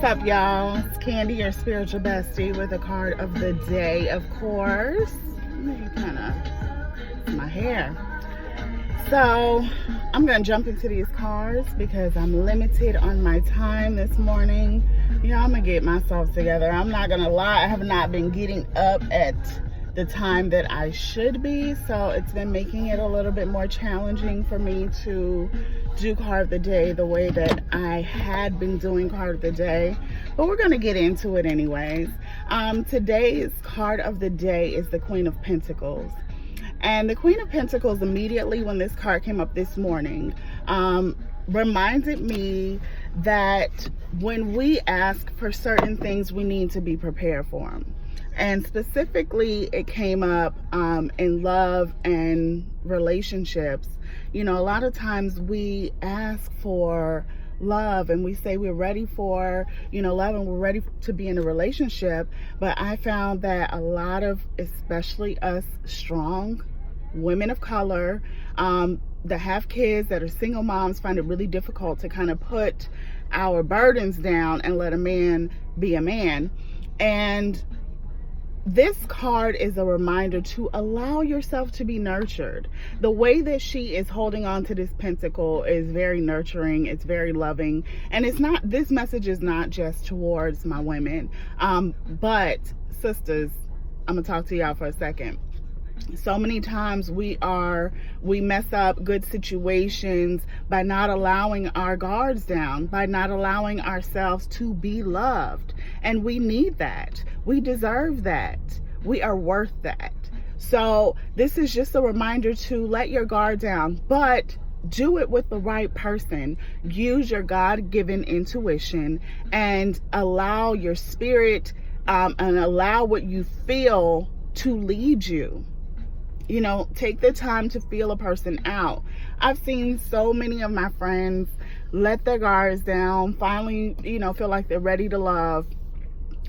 up, y'all? It's Candy, your spiritual bestie, with a card of the day, of course. My hair. So I'm gonna jump into these cards because I'm limited on my time this morning. I'm gonna get myself together. I'm not gonna lie, I have not been getting up at the time that I should be, so it's been making it a little bit more challenging for me to do card of the day the way that I had been doing card of the day, but we're gonna get into it anyways. Today's card of the day is the Queen of Pentacles. And the Queen of Pentacles, immediately when this card came up this morning, reminded me that when we ask for certain things, we need to be prepared for them. And specifically, it came up in love and relationships. A lot of times we ask for love and we say we're ready for, love, and we're ready to be in a relationship. But I found that a lot of, especially us strong women of color, that have kids, that are single moms, find it really difficult to kind of put our burdens down and let a man be a man. And this card is a reminder to allow yourself to be nurtured. The way that she is holding on to this pentacle is very nurturing. It's very loving. And this message is not just towards my women. But sisters, I'm gonna talk to y'all for a second. So many times we mess up good situations by not allowing our guards down, by not allowing ourselves to be loved. And we need that. We deserve that. We are worth that. So this is just a reminder to let your guard down, but do it with the right person. Use your God-given intuition and allow your spirit and allow what you feel to lead you. Take the time to feel a person out. I've seen so many of my friends let their guards down, finally, feel like they're ready to love.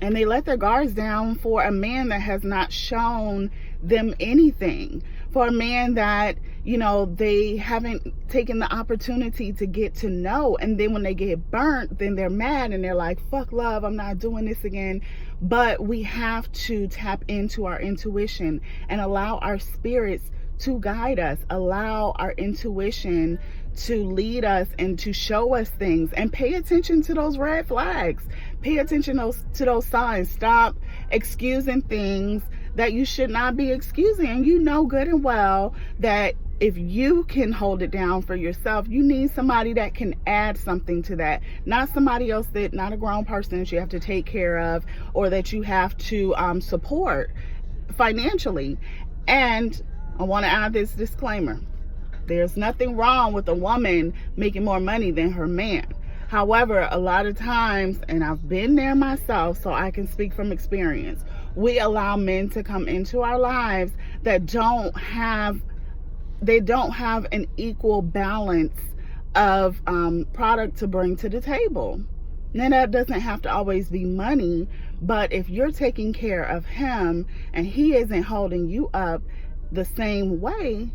And they let their guards down for a man that has not shown them anything. For a man that, they haven't taken the opportunity to get to know. And then when they get burnt, then they're mad and they're like, fuck love, I'm not doing this again. But we have to tap into our intuition and allow our spirits to guide us. Allow our intuition to lead us and to show us things, and pay attention to those red flags. Pay attention to those signs. Stop excusing things that you should not be excusing. And you know good and well that if you can hold it down for yourself, you need somebody that can add something to that. Not somebody else not a grown person that you have to take care of or that you have to support financially. And I want to add this disclaimer. There's nothing wrong with a woman making more money than her man. However, a lot of times, and I've been there myself, so I can speak from experience, we allow men to come into our lives that don't have an equal balance of product to bring to the table. Now, that doesn't have to always be money, but if you're taking care of him and he isn't holding you up the same way,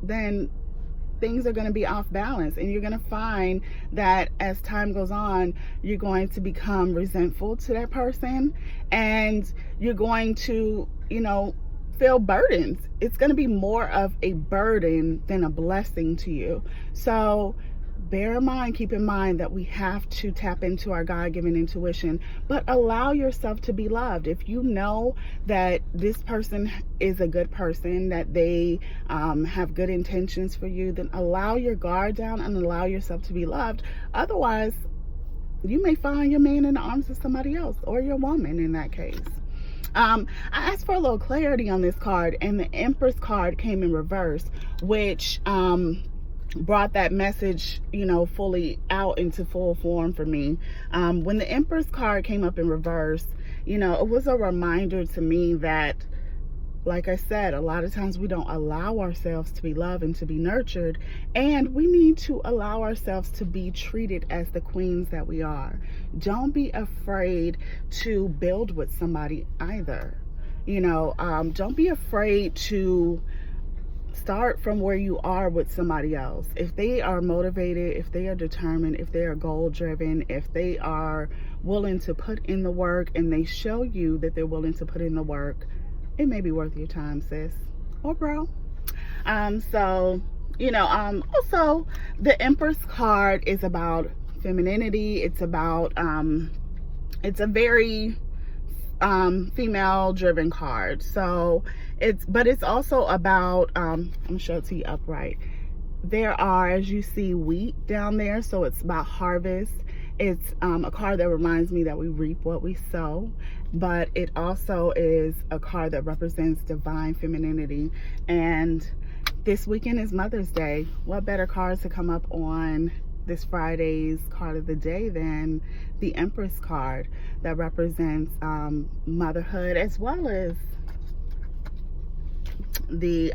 then things are going to be off balance, and you're going to find that as time goes on, you're going to become resentful to that person, and you're going to, feel burdens. It's going to be more of a burden than a blessing to you. So keep in mind that we have to tap into our God-given intuition, but allow yourself to be loved. If you know that this person is a good person, that they have good intentions for you, then allow your guard down and allow yourself to be loved. Otherwise, you may find your man in the arms of somebody else, or your woman in that case. I asked for a little clarity on this card, and the Empress card came in reverse, which brought that message, fully out into full form for me. When the Empress card came up in reverse, it was a reminder to me that, like I said, a lot of times we don't allow ourselves to be loved and to be nurtured, and we need to allow ourselves to be treated as the queens that we are. Don't be afraid to build with somebody either. Don't be afraid to start from where you are with somebody else. If they are motivated, if they are determined, if they are goal driven, if they are willing to put in the work and they show you that they're willing to put in the work, it may be worth your time, sis or bro. So, also the Empress card is about femininity. It's about, it's a very female driven card. So it's also about, I'm gonna show it to you upright. There are, as you see, wheat down there. So it's about harvest. It's a card that reminds me that we reap what we sow, but it also is a card that represents divine femininity. And this weekend is Mother's Day. What better cards to come up on this Friday's card of the day than the Empress card that represents motherhood, as well as the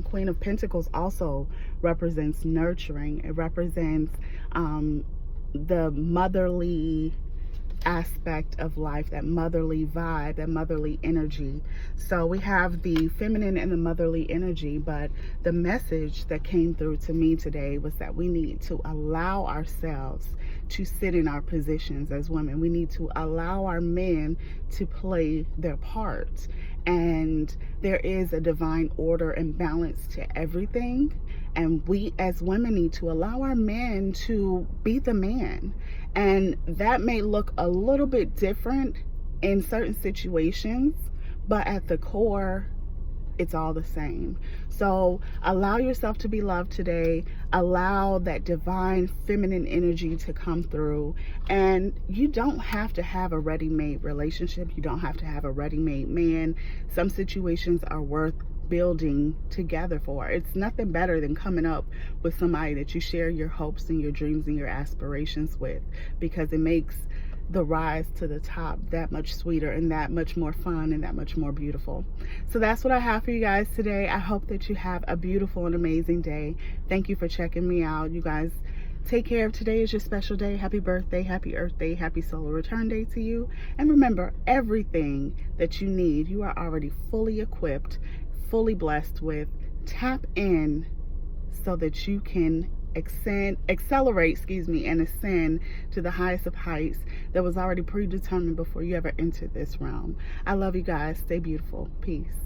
Queen of Pentacles also represents nurturing. It represents the motherly aspect of life, that motherly vibe, that motherly energy. So we have the feminine and the motherly energy, but the message that came through to me today was that we need to allow ourselves to sit in our positions as women. We need to allow our men to play their part. And there is a divine order and balance to everything. And we as women need to allow our men to be the man. And that may look a little bit different in certain situations, but at the core, it's all the same. So allow yourself to be loved today. Allow that divine feminine energy to come through. And you don't have to have a ready-made relationship. You don't have to have a ready-made man. Some situations are worth building together for. It's nothing better than coming up with somebody that you share your hopes and your dreams and your aspirations with, because it makes the rise to the top that much sweeter and that much more fun and that much more beautiful. So that's what I have for you guys today. I hope that you have a beautiful and amazing day. Thank you for checking me out. You guys take care. Today is your special day. Happy birthday, happy Earth Day, happy solar return day to you. And remember, everything that you need, you are already fully equipped, fully blessed with. Tap in so that you can accelerate, and ascend to the highest of heights that was already predetermined before you ever entered this realm. I love you guys. Stay beautiful. Peace.